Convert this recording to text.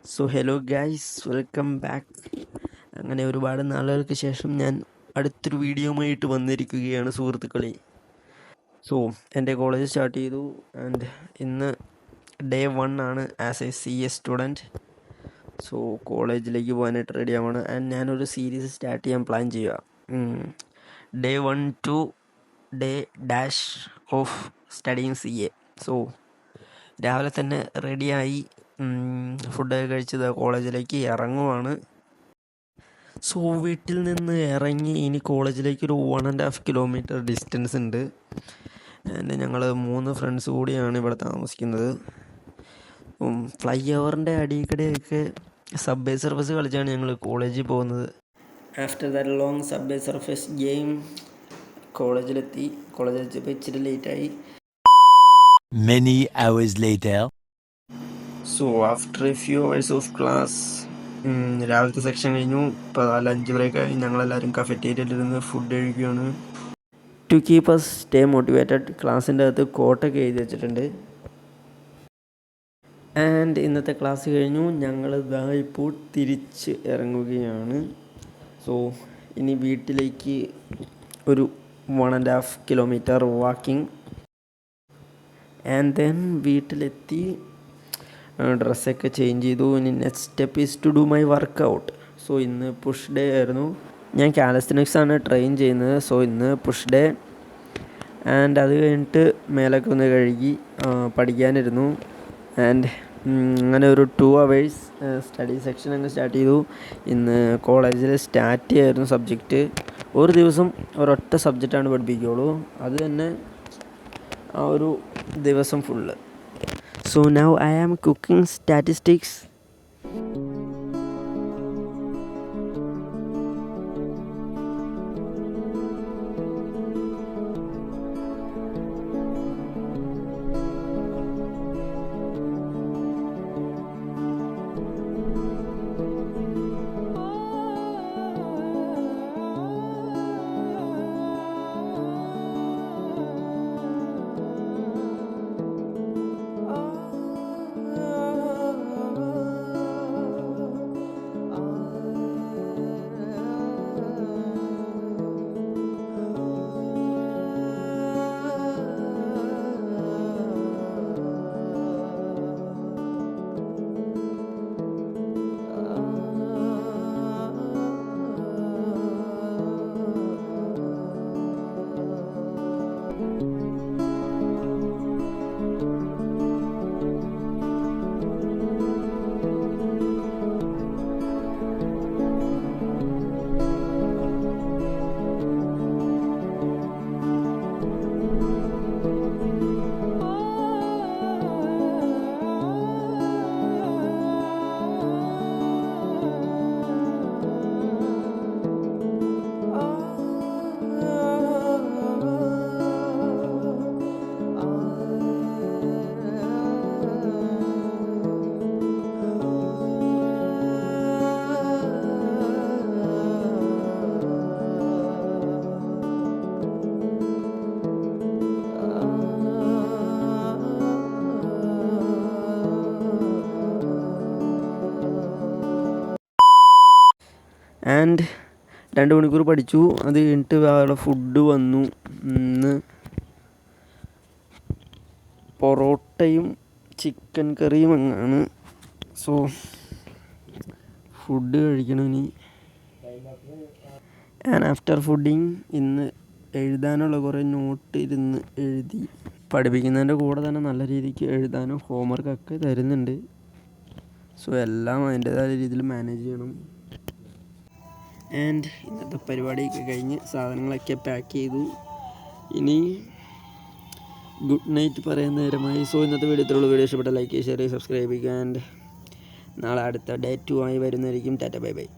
So hello guys, welcome back. അങ്ങനെ ഒരുപാട് നാളുകൾക്ക് ശേഷം ഞാൻ അടുത്തൊരു വീഡിയോയുമായിട്ട് വന്നിരിക്കുകയാണ് സുഹൃത്തുക്കളെ. സോ എൻ്റെ കോളേജ് സ്റ്റാർട്ട് ചെയ്തു ആൻഡ് ഇന്ന് ഡേ 1 ആണ് as a CS student. So കോളേജിലേക്ക് പോകാനായിട്ട് റെഡിയാവാണ് ആൻഡ് ഞാനൊരു സീരീസ് സ്റ്റാർട്ട് ചെയ്യാൻ പ്ലാൻ ചെയ്യുക. Day 1 to day dash of studying CA. So രാവിലെ തന്നെ റെഡിയായി ഫുഡൊക്കെ കഴിച്ചത് കോളേജിലേക്ക് ഇറങ്ങുവാണ്. സോ വീട്ടിൽ നിന്ന് ഇറങ്ങി ഇനി കോളേജിലേക്ക് ഒരു 1.5 കിലോമീറ്റർ ഡിസ്റ്റൻസ് ഉണ്ട്. ഞങ്ങൾ 3 ഫ്രണ്ട്സ് കൂടിയാണ് ഇവിടെ താമസിക്കുന്നത്. ഫ്ലൈ ഓവറിൻ്റെ അടിയിലൂടെയൊക്കെ സബ്വേ സർഫസ് കളിച്ചാണ് ഞങ്ങൾ കോളേജിൽ പോകുന്നത്. After that long subway surfers game കോളേജിലെത്തിയപ്പോൾ ഇച്ചിരി ലേറ്റായി. Many hours later. So after a few hours of class, രാവിലത്തെ സെക്ഷൻ കഴിഞ്ഞു. ഇപ്പോൾ ലഞ്ച് ബ്രേക്കായി. ഞങ്ങളെല്ലാവരും കഫറ്റേരിയയിലിരുന്ന് ഫുഡ് കഴിക്കുകയാണ്. To keep us stay motivated, ക്ലാസ്സിൻ്റെ അകത്ത് കോട്ടൊക്കെ എഴുതി വെച്ചിട്ടുണ്ട്. ആൻഡ് ഇന്നത്തെ ക്ലാസ് കഴിഞ്ഞു. ഞങ്ങൾ ഇപ്പോൾ തിരിച്ച് ഇറങ്ങുകയാണ്. സോ ഇനി വീട്ടിലേക്ക് ഒരു 1.5 കിലോമീറ്റർ വാക്കിംഗ്. ആൻഡ് ദെൻ വീട്ടിലെത്തി ഡ്രസ്സൊക്കെ ചേഞ്ച് ചെയ്തു. ഇനി next step is to do my workout. So ഇന്ന് പുഷ് ഡേ ആയിരുന്നു. ഞാൻ കാലിസ്തനിക്സ് ആണ് ട്രെയിൻ ചെയ്യുന്നത്. സോ ഇന്ന് പുഷ് ഡേ. ആൻഡ് അത് കഴിഞ്ഞിട്ട് മേലൊക്കെ ഒന്ന് കഴുകി പഠിക്കാനിരുന്നു. ആൻഡ് അങ്ങനെ ഒരു 2 hours സ്റ്റഡി സെക്ഷൻ അങ്ങ് സ്റ്റാർട്ട് ചെയ്തു. ഇന്ന് കോളേജിൽ സ്റ്റാറ്റ് ചെയ്യായിരുന്നു സബ്ജക്റ്റ്. ഒരു ദിവസം ഒരൊറ്റ സബ്ജക്റ്റാണ് പഠിപ്പിക്കുകയുള്ളൂ. അത് തന്നെ ആ ഒരു ദിവസം full. So now I am cooking statistics. And 2 മണിക്കൂർ പഠിച്ചു. അത് കഴിഞ്ഞിട്ട് അവിടെ ഫുഡ് വന്നു. ഇന്ന് പൊറോട്ടയും ചിക്കൻ കറിയും അങ്ങാണ്. സോ ഫുഡ് കഴിക്കണം ഇനി. ആൻഡ് ആഫ്റ്റർ ഫുഡിങ് ഇന്ന് എഴുതാനുള്ള കുറേ നോട്ട് ഇരുന്ന് എഴുതി. പഠിപ്പിക്കുന്നതിൻ്റെ കൂടെ തന്നെ നല്ല രീതിക്ക് എഴുതാനും ഹോംവർക്കൊക്കെ തരുന്നുണ്ട്. സോ എല്ലാം അതിൻ്റേതായ രീതിയിൽ മാനേജ് ചെയ്യണം. ആൻഡ് ഇന്നത്തെ പരിപാടിയൊക്കെ കഴിഞ്ഞ് സാധനങ്ങളൊക്കെ പാക്ക് ചെയ്തു. ഇനി ഗുഡ് നൈറ്റ് പറയുന്ന നേരമായി. സോ ഇന്നത്തെ വീഡിയോ ഇത്രയുള്ള. വീഡിയോ ഇഷ്ടപ്പെട്ട ലൈക്ക് ചെയ്യുക, ഷെയർ ചെയ്യുക, സബ്സ്ക്രൈബ് ചെയ്യുക. ആൻഡ് നാളെ അടുത്ത ഡേ 2 ആയി വരുന്നതായിരിക്കും. Tata, bye bye.